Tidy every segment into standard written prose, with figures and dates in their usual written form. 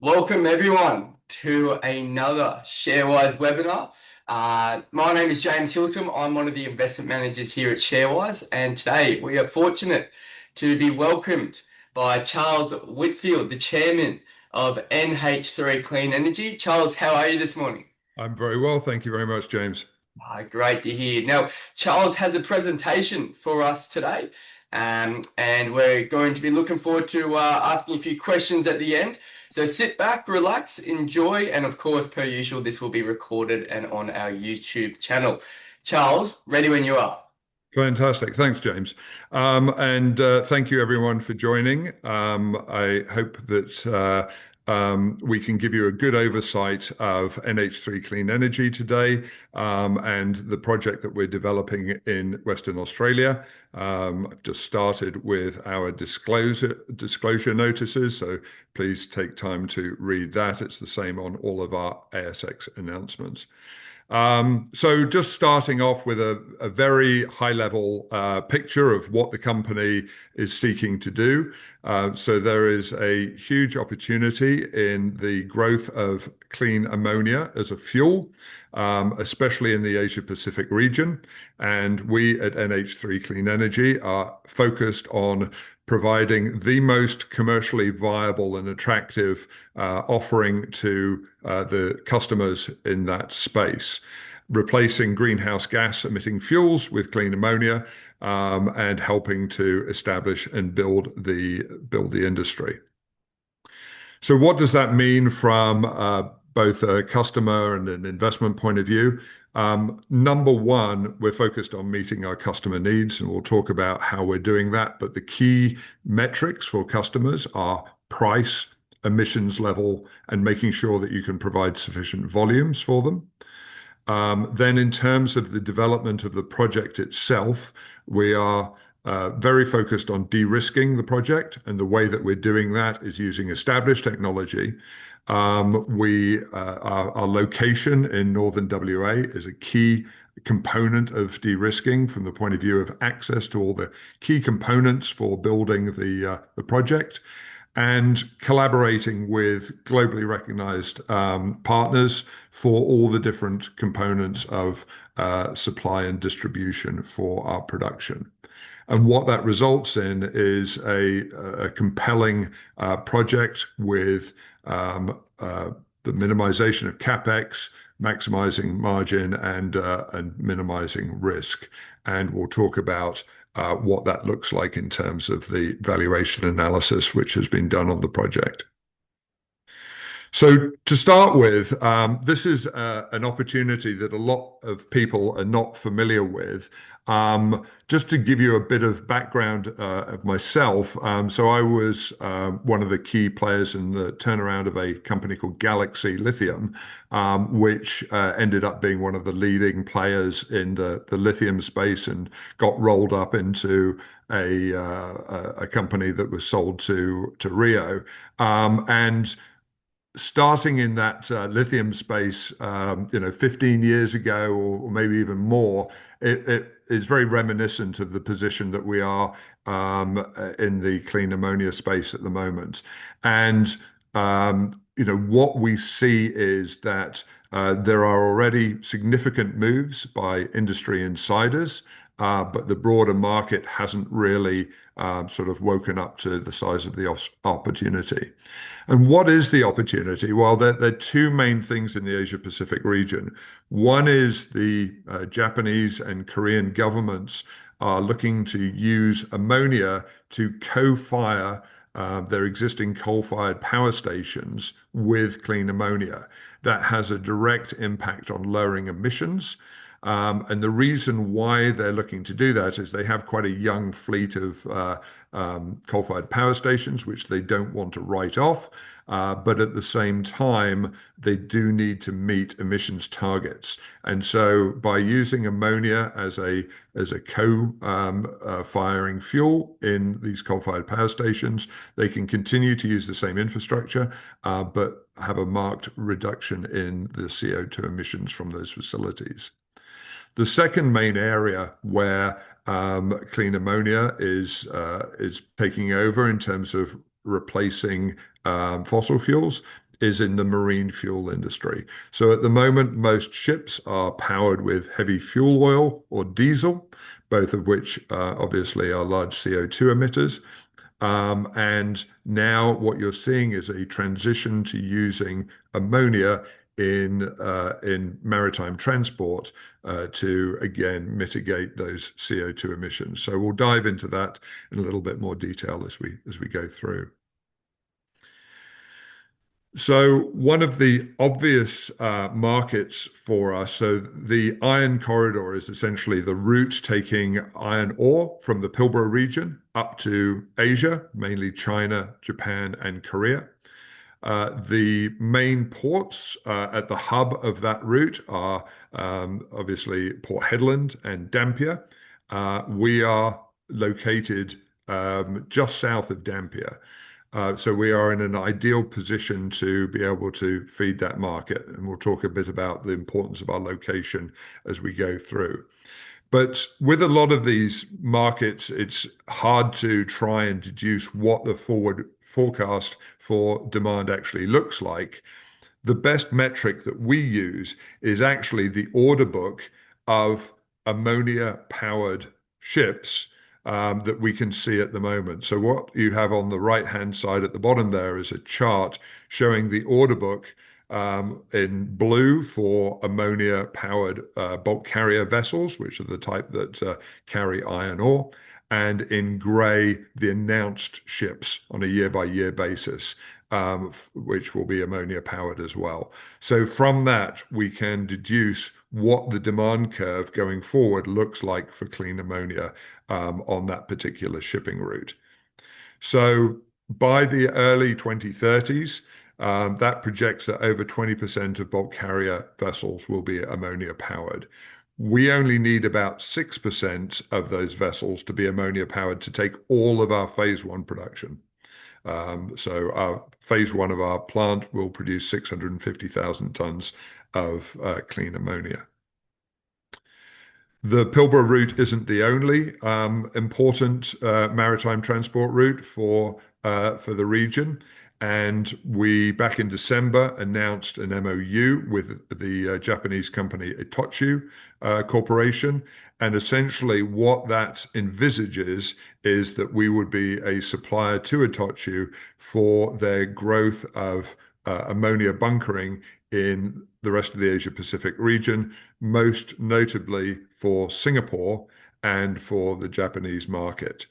Welcome everyone to another ShareWise webinar. My name is James Hilton. I'm one of the investment managers here at ShareWise, and today we are fortunate to be welcomed by Charles Whitfield, the chairman of NH3 Clean Energy. Charles, how are you this morning? I'm very well, thank you very much, James. Great to hear. Now, Charles has a presentation for us today, and we're going to be looking forward to asking a few questions at the end. So sit back, relax, enjoy, and of course, per usual, this will be recorded and on our YouTube channel. Charles, ready when you are. Fantastic. Thanks, James. And thank you, everyone, for joining. I hope that we can give you a good oversight of NH3 Clean Energy today and the project that we're developing in Western Australia. I've just started with our disclosure notices, so please take time to read that. It's the same on all of our ASX announcements. So just starting off with a very high level picture of what the company is seeking to do. So there is a huge opportunity in the growth of clean ammonia as a fuel, especially in the Asia Pacific region. And we at NH3 Clean Energy are focused on providing the most commercially viable and attractive offering to the customers in that space, replacing greenhouse gas emitting fuels with clean ammonia, and helping to establish and build the industry. So what does that mean from both a customer and an investment point of view? Number one, we're focused on meeting our customer needs, and we'll talk about how we're doing that. But the key metrics for customers are price, emissions level, and making sure that you can provide sufficient volumes for them. Then in terms of the development of the project itself, we are very focused on de-risking the project, and the way that we're doing that is using established technology. Our location in northern WA is a key component of de-risking from the point of view of access to all the key components for building the project, and collaborating with globally recognized partners for all the different components of supply and distribution for our production. And what that results in is a compelling project with the minimization of capex, maximizing margin, and minimizing risk. And we'll talk about what that looks like in terms of the valuation analysis which has been done on the project. So to start with, this is an opportunity that a lot of people are not familiar with. Just to give you a bit of background of myself, so I was one of the key players in the turnaround of a company called Galaxy Lithium, which ended up being one of the leading players in the lithium space and got rolled up into a company that was sold to Rio. And starting in that lithium space, 15 years ago, or maybe even more, it is very reminiscent of the position that we are in the clean ammonia space at the moment. And what we see is that there are already significant moves by industry insiders, but the broader market hasn't really sort of woken up to the size of the opportunity. And what is the opportunity? Well, there are two main things in the Asia Pacific region. One is the Japanese and Korean governments are looking to use ammonia to co-fire their existing coal-fired power stations with clean ammonia. That has a direct impact on lowering emissions. And the reason why they're looking to do that is they have quite a young fleet of coal-fired power stations, which they don't want to write off. But at the same time, they do need to meet emissions targets. And so by using ammonia as a co-firing fuel in these coal-fired power stations, they can continue to use the same infrastructure, but have a marked reduction in the CO2 emissions from those facilities. The second main area where clean ammonia is taking over in terms of replacing fossil fuels is in the marine fuel industry. So at the moment, most ships are powered with heavy fuel oil or diesel, both of which obviously are large CO2 emitters. And now what you're seeing is a transition to using ammonia in maritime transport to again mitigate those CO2 emissions. So we'll dive into that in a little bit more detail as we go through. So one of the obvious markets for us, so the iron corridor is essentially the route taking iron ore from the Pilbara region up to Asia, mainly China, Japan, and Korea. The main ports at the hub of that route are obviously Port Hedland and Dampier. We are located just south of Dampier. So we are in an ideal position to be able to feed that market. And we'll talk a bit about the importance of our location as we go through. But with a lot of these markets, it's hard to try and deduce what the forward forecast for demand actually looks like. The best metric that we use is actually the order book of ammonia-powered ships that we can see at the moment. So what you have on the right-hand side at the bottom there is a chart showing the order book in blue for ammonia-powered bulk carrier vessels, which are the type that carry iron ore, and in grey, the announced ships on a year-by-year basis, which will be ammonia-powered as well. So from that, we can deduce what the demand curve going forward looks like for clean ammonia on that particular shipping route. So by the early 2030s, that projects that over 20% of bulk carrier vessels will be ammonia powered. We only need about 6% of those vessels to be ammonia powered to take all of our phase one production. So our phase one of our plant will produce 650,000 tons of clean ammonia. The Pilbara route isn't the only important maritime transport route for the region. And we, back in December, announced an MOU with the Japanese company Itochu Corporation. And essentially what that envisages is that we would be a supplier to Itochu for their growth of ammonia bunkering in the rest of the Asia Pacific region, most notably for Singapore and for the Japanese market.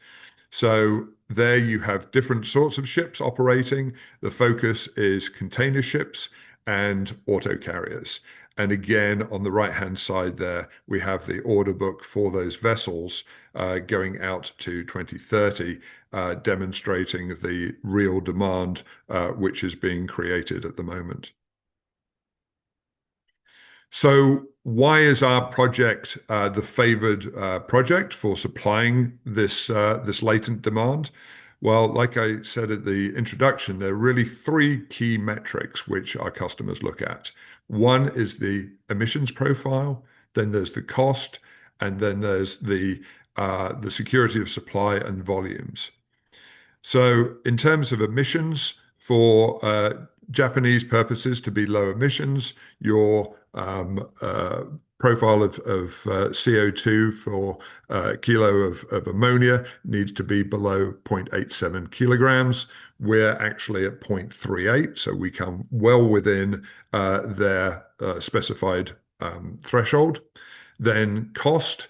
So there you have different sorts of ships operating. The focus is container ships and auto carriers. And again, on the right-hand side there, we have the order book for those vessels going out to 2030, demonstrating the real demand which is being created at the moment. So why is our project the favored project for supplying this latent demand? Well, like I said at the introduction, there are really three key metrics which our customers look at. One is the emissions profile, then there's the cost, and then there's the security of supply and volumes. So in terms of emissions, for Japanese purposes to be low emissions, your profile of CO2 for a kilo of ammonia needs to be below 0.87 kilograms. We're actually at 0.38, so we come well within their specified threshold. Then cost,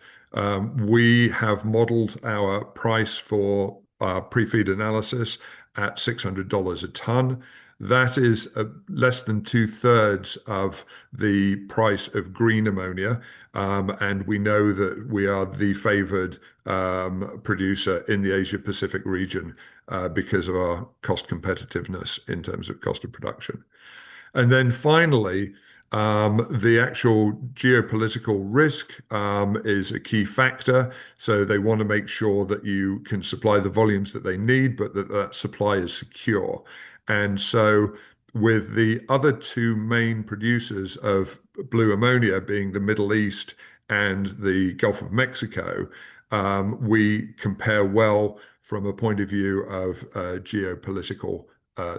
we have modeled our price for pre-feed analysis at $600 a ton. That is less than 2/3 of the price of green ammonia. And we know that we are the favored producer in the Asia Pacific region because of our cost competitiveness in terms of cost of production. And then finally, the actual geopolitical risk is a key factor. So they want to make sure that you can supply the volumes that they need, but that supply is secure. And so with the other two main producers of blue ammonia being the Middle East and the Gulf of Mexico, we compare well from a point of view of geopolitical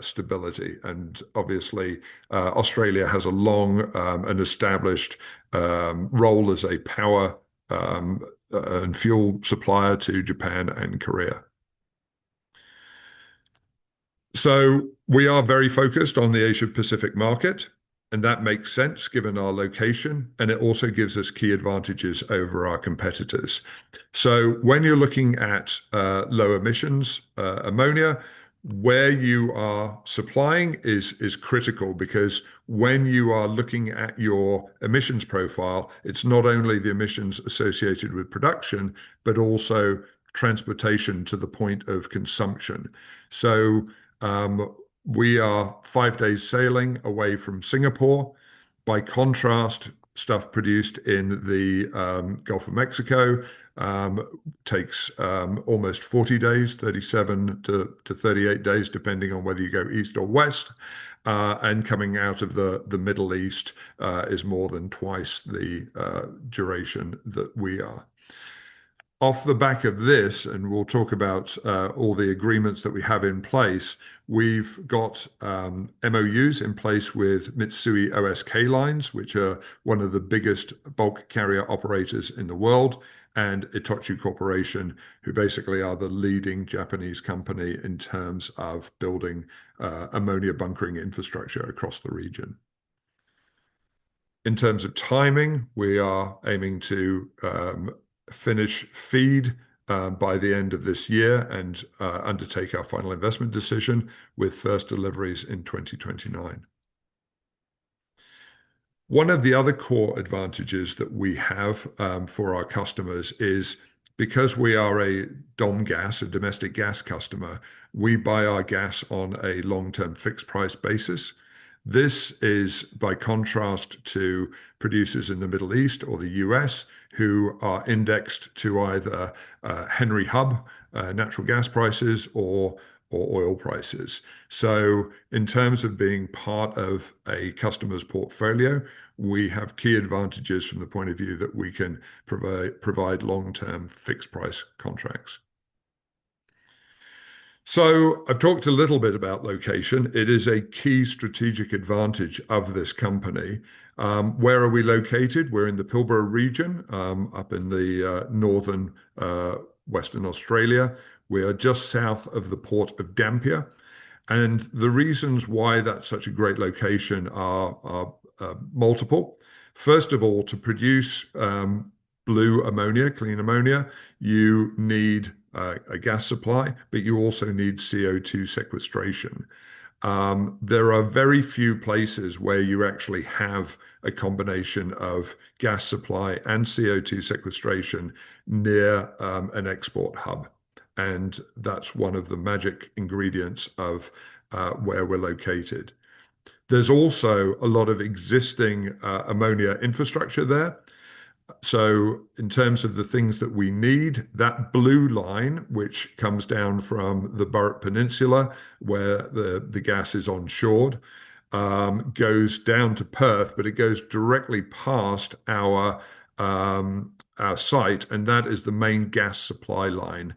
stability. And obviously, Australia has a long and established role as a power and fuel supplier to Japan and Korea. So we are very focused on the Asia Pacific market, and that makes sense given our location, and it also gives us key advantages over our competitors. So when you're looking at low emissions ammonia, where you are supplying is critical, because when you are looking at your emissions profile, it's not only the emissions associated with production, but also transportation to the point of consumption. So we are 5 days sailing away from Singapore. By contrast, stuff produced in the Gulf of Mexico takes almost 40 days, 37 to 38 days, depending on whether you go east or west. And coming out of the Middle East is more than twice the duration that we are. Off the back of this, and we'll talk about all the agreements that we have in place, we've got MOUs in place with Mitsui OSK Lines, which are one of the biggest bulk carrier operators in the world, and Itochu Corporation, who basically are the leading Japanese company in terms of building ammonia bunkering infrastructure across the region. In terms of timing, we are aiming to finish FEED by the end of this year and undertake our final investment decision, with first deliveries in 2029. One of the other core advantages that we have for our customers is, because we are a DOM gas, a domestic gas customer, we buy our gas on a long-term fixed price basis. This is by contrast to producers in the Middle East or the US, who are indexed to either Henry Hub natural gas prices or oil prices. So in terms of being part of a customer's portfolio, we have key advantages from the point of view that we can provide long-term fixed price contracts. So I've talked a little bit about location. It is a key strategic advantage of this company. Where are we located? We're in the Pilbara region, up in the northern Western Australia. We are just south of the port of Dampier. And the reasons why that's such a great location are multiple. First of all, to produce blue ammonia, clean ammonia, you need a gas supply, but you also need CO2 sequestration. There are very few places where you actually have a combination of gas supply and CO2 sequestration near an export hub. And that's one of the magic ingredients of where we're located. There's also a lot of existing ammonia infrastructure there. So in terms of the things that we need, that blue line, which comes down from the Burrup Peninsula, where the gas is onshored, goes down to Perth, but it goes directly past our site, and that is the main gas supply line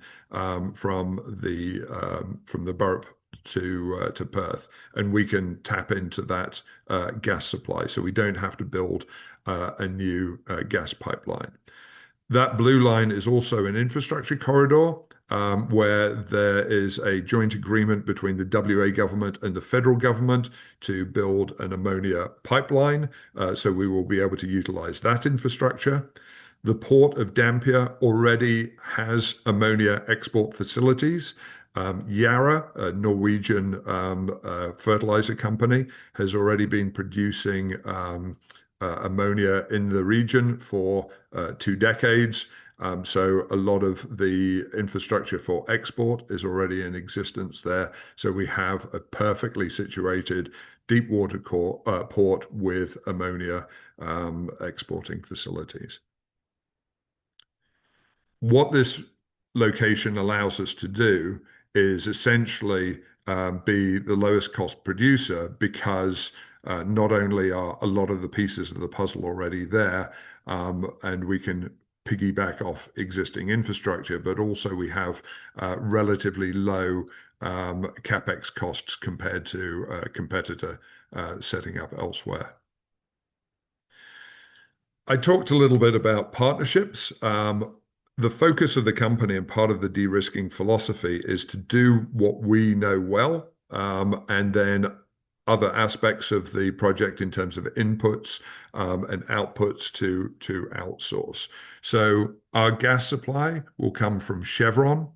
from the Burrup to Perth, and we can tap into that gas supply, so we don't have to build a new gas pipeline. That blue line is also an infrastructure corridor where there is a joint agreement between the WA government and the federal government to build an ammonia pipeline, so we will be able to utilize that infrastructure. The port of Dampier already has ammonia export facilities. Yara, a Norwegian fertilizer company, has already been producing ammonia in the region for 2 decades. So a lot of the infrastructure for export is already in existence there. So we have a perfectly situated deep water port with ammonia exporting facilities. What this location allows us to do is essentially be the lowest cost producer, because not only are a lot of the pieces of the puzzle already there, and we can piggyback off existing infrastructure, but also we have relatively low CapEx costs compared to a competitor setting up elsewhere. I talked a little bit about partnerships. The focus of the company and part of the de-risking philosophy is to do what we know well, and then other aspects of the project in terms of inputs and outputs to outsource. So our gas supply will come from Chevron.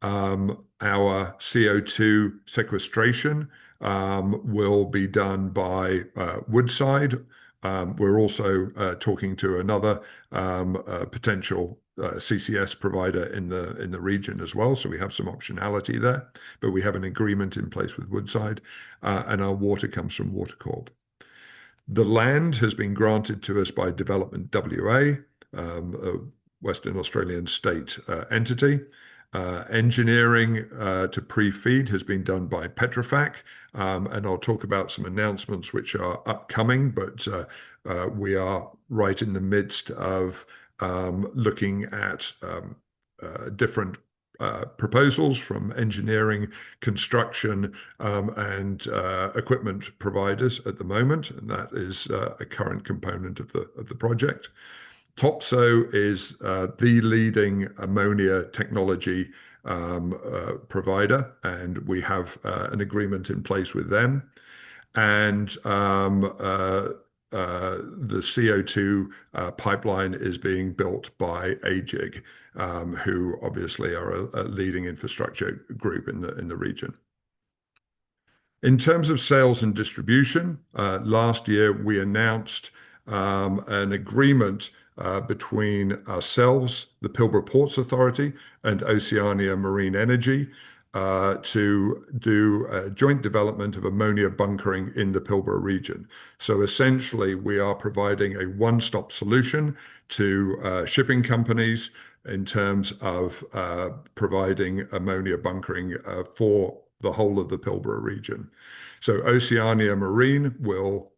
Our CO2 sequestration will be done by Woodside. We're also talking to another potential CCS provider in the region as well, so we have some optionality there. But we have an agreement in place with Woodside, and our water comes from Watercorp. The land has been granted to us by Development WA, a Western Australian state entity. Engineering to pre-feed has been done by Petrofac, and I'll talk about some announcements which are upcoming, but we are right in the midst of looking at different proposals from engineering, construction, and equipment providers at the moment, and that is a current component of the project. Topsoe is the leading ammonia technology provider, and we have an agreement in place with them. And the CO2 pipeline is being built by AGIG, who obviously are a leading infrastructure group in the region. In terms of sales and distribution, last year we announced an agreement between ourselves, the Pilbara Ports Authority, and Oceania Marine Energy to do a joint development of ammonia bunkering in the Pilbara region. So essentially, we are providing a one-stop solution to shipping companies in terms of providing ammonia bunkering for the whole of the Pilbara region. So Oceania Marine will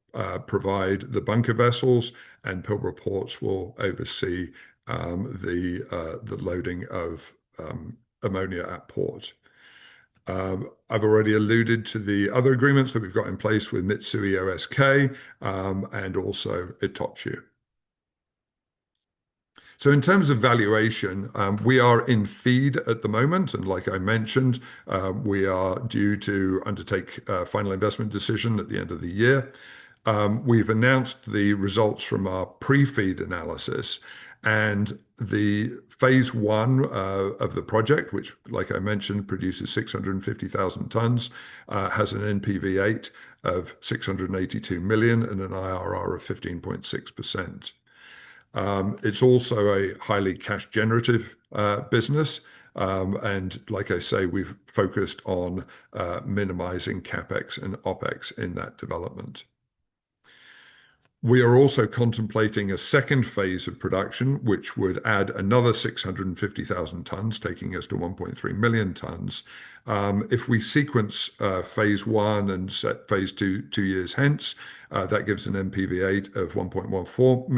provide the bunker vessels, and Pilbara Ports will oversee the loading of ammonia at port. I've already alluded to the other agreements that we've got in place with Mitsui O.S.K. And also Itochu. So in terms of valuation, we are in feed at the moment, and like I mentioned, we are due to undertake a final investment decision at the end of the year. We've announced the results from our pre-feed analysis, and the phase one of the project, which, like I mentioned, produces 650,000 tons, has an NPV8 of 682 million and an IRR of 15.6%. It's also a highly cash generative business. And like I say, we've focused on minimizing CapEx and OpEx in that development. We are also contemplating a second phase of production, which would add another 650,000 tons, taking us to 1.3 million tons. If we sequence phase one and set phase two 2 years hence, that gives an NPV8 of 1.14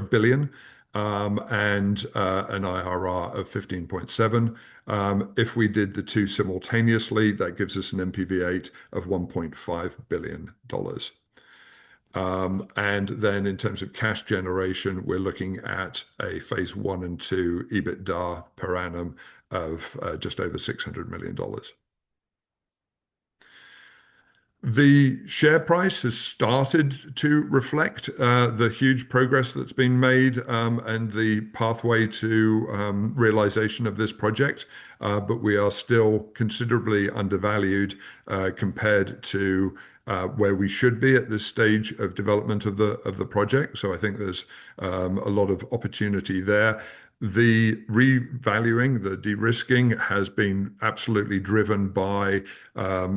billion, and an IRR of 15.7. If we did the two simultaneously, that gives us an NPV8 of $1.5 billion. And then in terms of cash generation, we're looking at a phase one and two EBITDA per annum of just over $600 million. The share price has started to reflect the huge progress that's been made and the pathway to realization of this project, but we are still considerably undervalued compared to where we should be at this stage of development of the project. So I think there's a lot of opportunity there. The revaluing, the de-risking has been absolutely driven by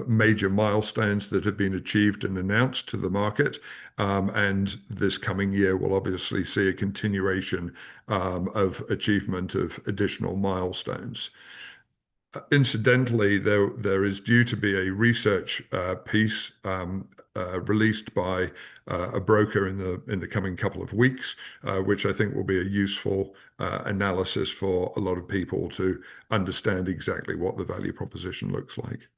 major milestones that have been achieved and announced to the market. And this coming year will obviously see a continuation of achievement of additional milestones. Incidentally, there is due to be a research piece released by a broker in the coming couple of weeks, which I think will be a useful analysis for a lot of people to understand exactly what the value proposition looks like.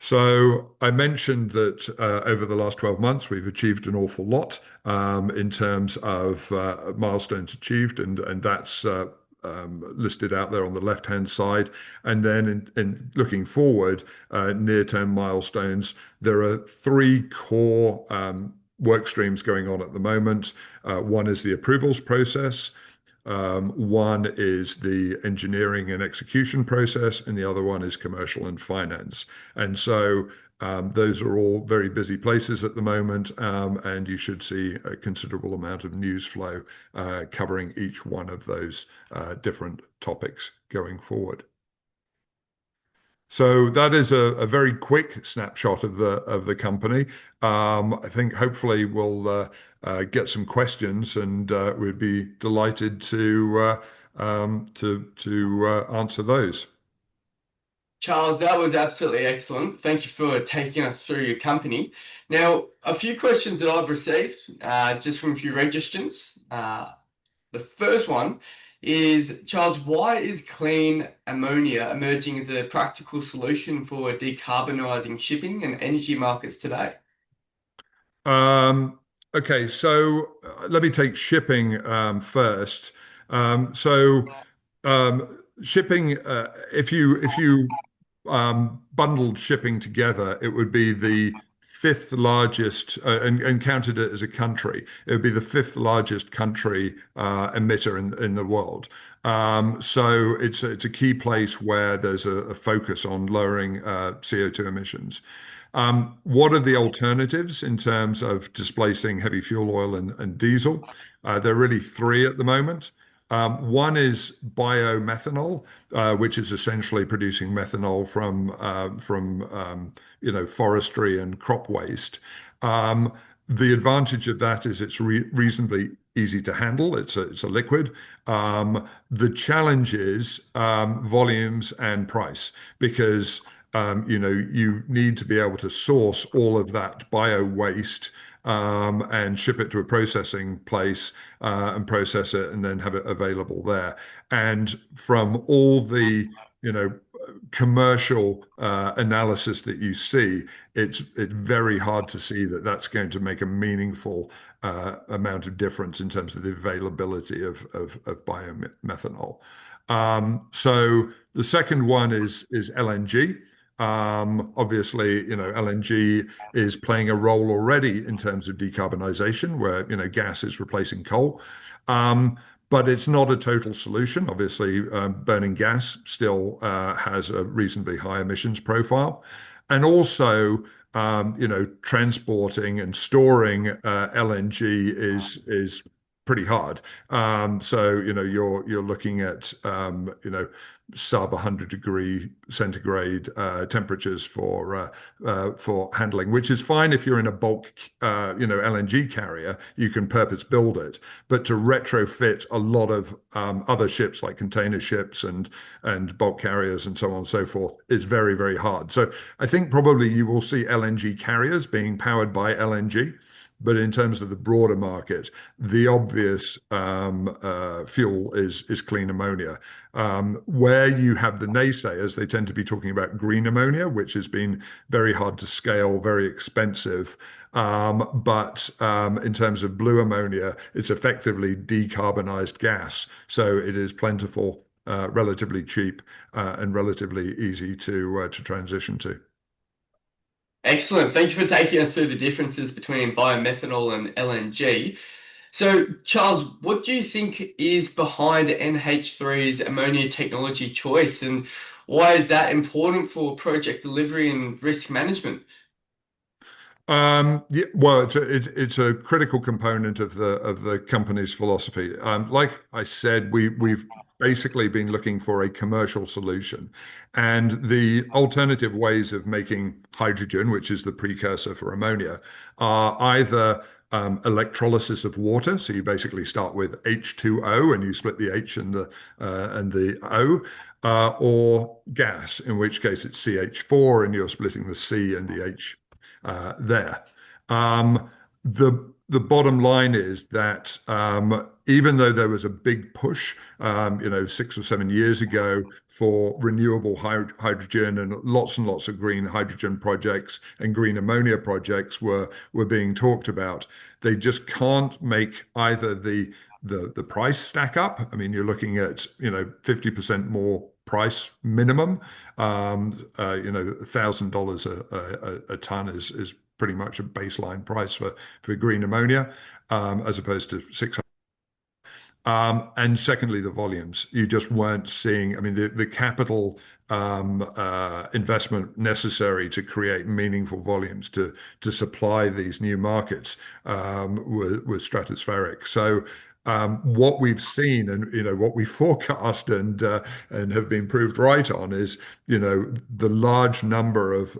So I mentioned that over the last 12 months, we've achieved an awful lot in terms of milestones achieved, and that's listed out there on the left-hand side. And then in looking forward, near-term milestones, there are three core work streams going on at the moment. One is the approvals process. One is the engineering and execution process, and the other one is commercial and finance. And so those are all very busy places at the moment, and you should see a considerable amount of news flow covering each one of those different topics going forward. So that is a very quick snapshot of the company. I think hopefully we'll get some questions, and we'd be delighted to answer those. Charles, that was absolutely excellent. Thank you for taking us through your company. Now, a few questions that I've received just from a few registrants. The first one is, Charles, why is clean ammonia emerging as a practical solution for decarbonising shipping and energy markets today? Um, okay, so let me take shipping first. So shipping, if you bundled shipping together, it would be the fifth largest, and counted it as a country, it would be the fifth largest country emitter in the world. So it's a key place where there's a focus on lowering CO2 emissions. What are the alternatives in terms of displacing heavy fuel oil and diesel? There are really three at the moment. One is biomethanol, which is essentially producing methanol from forestry and crop waste. The advantage of that is it's reasonably easy to handle. It's a liquid. The challenge is volumes and price, because you need to be able to source all of that bio waste and ship it to a processing place and process it and then have it available there. And from all the commercial analysis that you see, it's very hard to see that that's going to make a meaningful amount of difference in terms of the availability of biomethanol. So the second one is LNG. Obviously, LNG is playing a role already in terms of decarbonisation, where gas is replacing coal. But it's not a total solution. Obviously, burning gas still has a reasonably high emissions profile. And also, transporting and storing LNG is pretty hard. So, you're looking at, sub 100-degree centigrade temperatures for handling, which is fine if you're in a bulk, LNG carrier, you can purpose build it. But to retrofit a lot of other ships like container ships and bulk carriers and so on and so forth is very, very hard. So I think probably you will see LNG carriers being powered by LNG. But in terms of the broader market, the obvious fuel is clean ammonia. Where you have the naysayers, they tend to be talking about green ammonia, which has been very hard to scale, very expensive. But in terms of blue ammonia, it's effectively decarbonized gas. So it is plentiful, relatively cheap, and relatively easy to transition to. Excellent. Thank you for taking us through the differences between biomethanol and LNG. So, Charles, what do you think is behind NH3's ammonia technology choice, and why is that important for project delivery and risk management? Yeah, well, it's a critical component of the company's philosophy. Like I said, we've basically been looking for a commercial solution, and the alternative ways of making hydrogen, which is the precursor for ammonia, are either electrolysis of water. So you basically start with H2O and you split the H and the O, or gas, in which case it's CH4 and you're splitting the C and the H there. The bottom line is that even though there was a big push, 6 or 7 years ago for renewable hydrogen and lots of green hydrogen projects and green ammonia projects were being talked about, they just can't make either the price stack up. I mean, you're looking at 50% more price minimum. $1,000 a ton is pretty much a baseline price for green ammonia, as opposed to 600. And secondly, the volumes. You just weren't seeing, I mean, the capital investment necessary to create meaningful volumes to supply these new markets was stratospheric. So what we've seen and what we forecast and have been proved right on is the large number of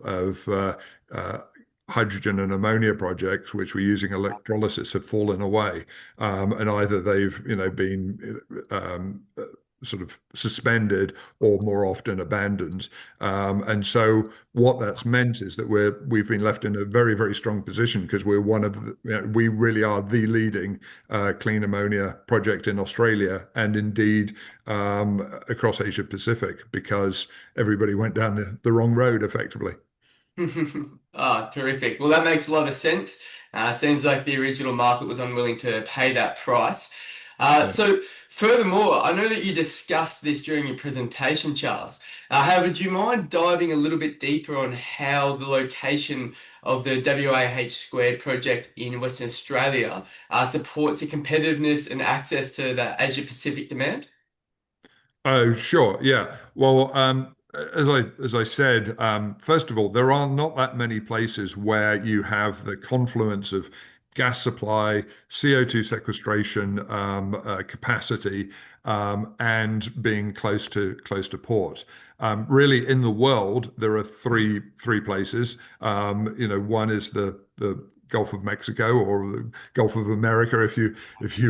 hydrogen and ammonia projects which were using electrolysis have fallen away, and either they've been sort of suspended or more often abandoned. And so what that's meant is that we've been left in a very, very strong position because we're one of we really are the leading clean ammonia project in Australia and indeed across Asia Pacific, because everybody went down the wrong road effectively. Ah, terrific. Well, that makes a lot of sense. Seems like the original market was unwilling to pay that price. Yeah. So, furthermore, I know that you discussed this during your presentation, Charles. However, do you mind diving a little bit deeper on how the location of the WAH² project in Western Australia supports the competitiveness and access to the Asia Pacific demand? Oh, sure. Yeah. Well, as I said, first of all, there are not that many places where you have the confluence of gas supply, CO2 sequestration capacity, and being close to port. Really, in the world, there are three places. One is the Gulf of Mexico, or the Gulf of America, if you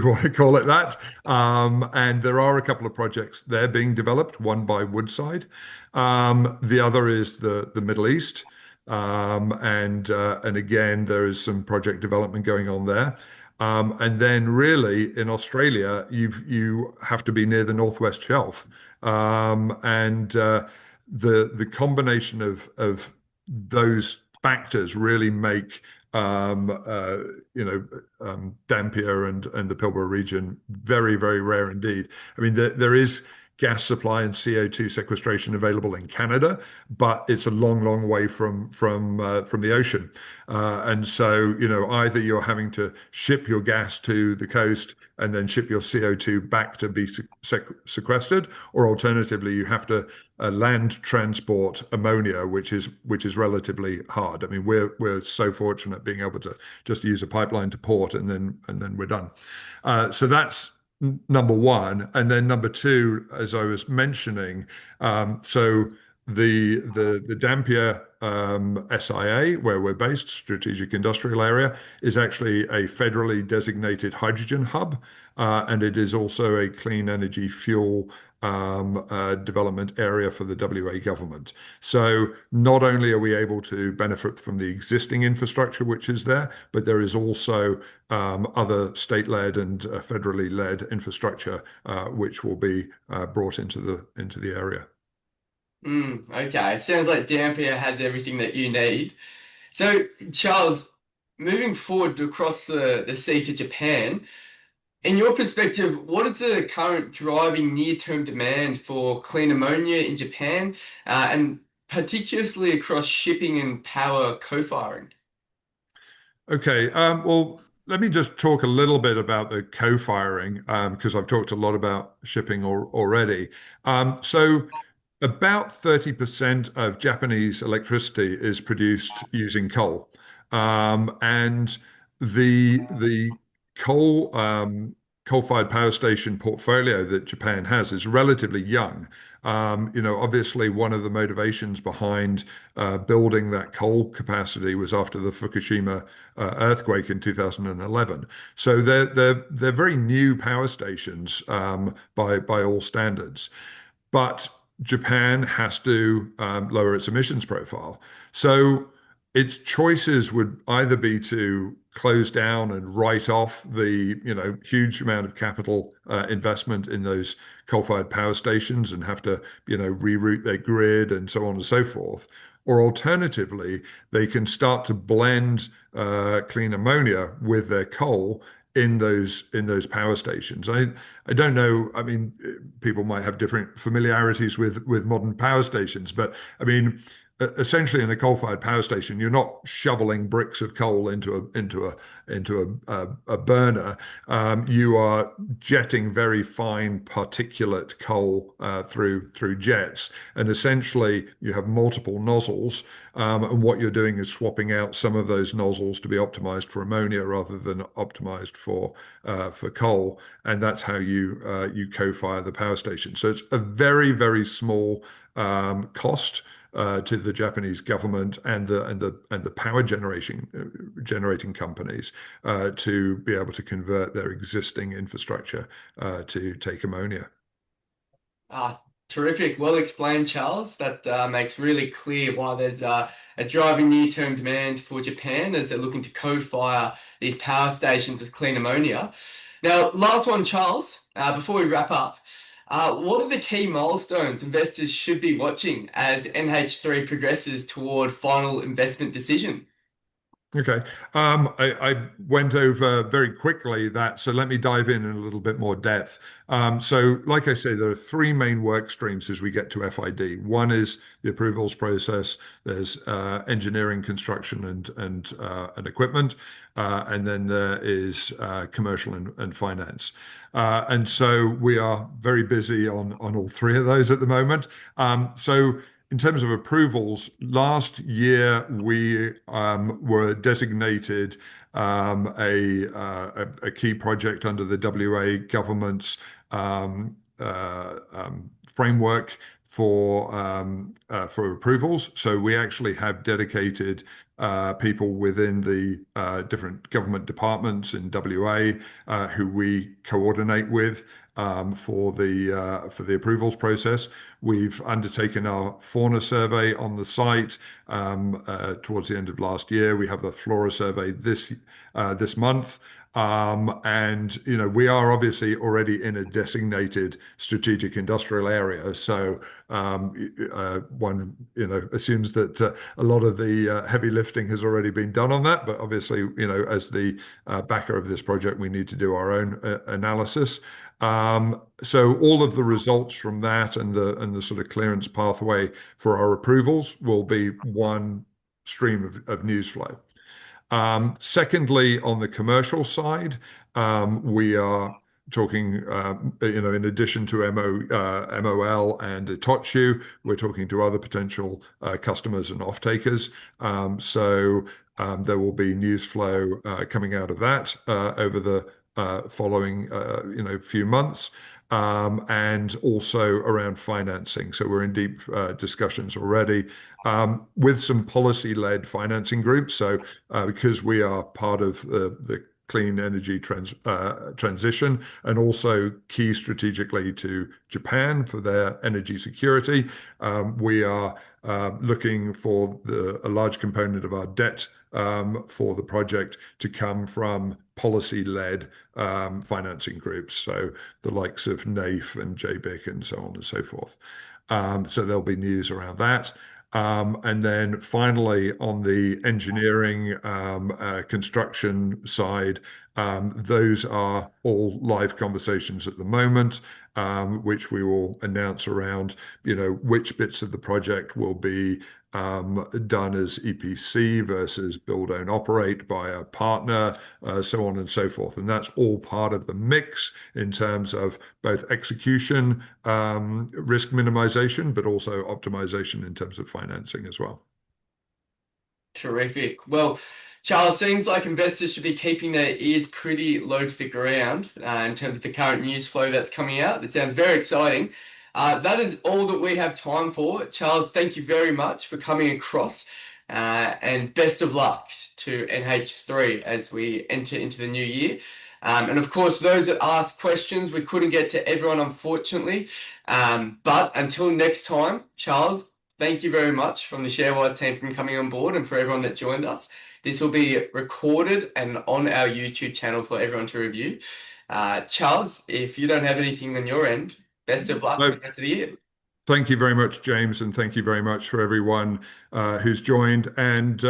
want to call it that. And there are a couple of projects there being developed, one by Woodside. The other is the Middle East. And again, there is some project development going on there. And then really in Australia, you have to be near the Northwest Shelf. And the combination of those factors really make Dampier and the Pilbara region very, very rare indeed. I mean, there is gas supply and CO2 sequestration available in Canada, but it's a long, long way from the ocean. And so, either you're having to ship your gas to the coast and then ship your CO2 back to be sequestered, or alternatively, you have to land transport ammonia, which is relatively hard. I mean, we're so fortunate being able to just use a pipeline to port and then we're done. So that's number one. And then number two, as I was mentioning, so the Dampier SIA, where we're based, Strategic Industrial Area, is actually a federally designated hydrogen hub, and it is also a clean energy fuel development area for the WA government. So not only are we able to benefit from the existing infrastructure which is there, but there is also other state-led and federally led infrastructure which will be brought into the area. Okay, sounds like Dampier has everything that you need. So, Charles, moving forward across the sea to Japan, in your perspective, what is the current driving near-term demand for clean ammonia in Japan, and particularly across shipping and power co-firing? Okay, well, let me just talk a little bit about the co-firing, because I've talked a lot about shipping already. So about 30% of Japanese electricity is produced using coal. And the coal coal-fired power station portfolio that Japan has is relatively young. Obviously, one of the motivations behind building that coal capacity was after the Fukushima earthquake in 2011. So they're very new power stations by all standards. But Japan has to lower its emissions profile. So its choices would either be to close down and write off the huge amount of capital investment in those coal-fired power stations and have to reroute their grid and so on and so forth. Or alternatively, they can start to blend clean ammonia with their coal in those power stations. I don't know. I mean, people might have different familiarities with modern power stations, but I mean, essentially in a coal-fired power station, you're not shoveling bricks of coal into a burner. You are jetting very fine particulate coal through jets, and essentially you have multiple nozzles. And what you're doing is swapping out some of those nozzles to be optimized for ammonia rather than optimized for coal, and that's how you co-fire the power station. So it's a very, very small cost to the Japanese government and the power generating companies to be able to convert their existing infrastructure to take ammonia. Ah, terrific. Well explained, Charles. That makes really clear why there's a driving near-term demand for Japan as they're looking to co-fire these power stations with clean ammonia. Now, last one, Charles, before we wrap up. What are the key milestones investors should be watching as NH3 progresses toward final investment decision? Okay. I went over very quickly that, so let me dive in a little bit more depth. So, like I say, there are three main work streams as we get to FID. One is the approvals process. There's engineering, construction, and equipment, and then there is commercial and finance. And so we are very busy on all three of those at the moment. So in terms of approvals, last year we were designated a key project under the WA government's framework for approvals. So we actually have dedicated people within the different government departments in WA who we coordinate with for the approvals process. We've undertaken our fauna survey on the site towards the end of last year. We have the flora survey this month. And we are obviously already in a designated strategic industrial area. So one assumes that a lot of the heavy lifting has already been done on that. But obviously, as the backer of this project, we need to do our own analysis. So all of the results from that and the sort of clearance pathway for our approvals will be one stream of news flow. Secondly, on the commercial side, we are talking, in addition to MOL and Itochu, we're talking to other potential customers and off-takers. So there will be news flow coming out of that over the following, few months. And also around financing. So we're in deep discussions already with some policy-led financing groups. So because we are part of the clean energy transition and also key strategically to Japan for their energy security, we are looking for a large component of our debt for the project to come from policy-led financing groups, so the likes of NAIF and JBIC and so on and so forth. So there'll be news around that. And then finally, on the engineering construction side, those are all live conversations at the moment, which we will announce around, which bits of the project will be done as EPC versus build, own, operate by a partner, so on and so forth. And that's all part of the mix in terms of both execution, risk minimization, but also optimization in terms of financing as well. Terrific. Well, Charles, seems like investors should be keeping their ears pretty low to the ground in terms of the current news flow that's coming out. It sounds very exciting. That is all that we have time for. Charles, thank you very much for coming across, and best of luck to NH3 as we enter into the new year. And of course, those that ask questions, we couldn't get to everyone, unfortunately. But until next time, Charles, thank you very much from the ShareWise team for coming on board and for everyone that joined us. This will be recorded and on our YouTube channel for everyone to review. Charles, if you don't have anything on your end, best of luck for No, the rest of the year. thank you very much, James, and thank you very much for everyone who's joined. And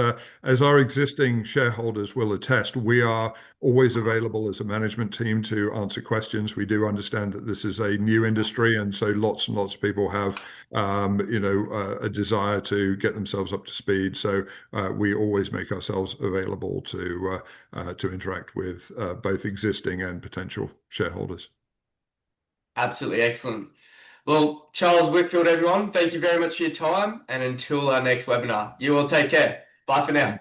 as our existing shareholders will attest, we are always available as a management team to answer questions. We do understand that this is a new industry, and so lots and lots of people have, a desire to get themselves up to speed. So we always make ourselves available to interact with both existing and potential shareholders. Absolutely excellent. Well, Charles Whitfield, everyone, thank you very much for your time. And until our next webinar, you all take care. Bye for now.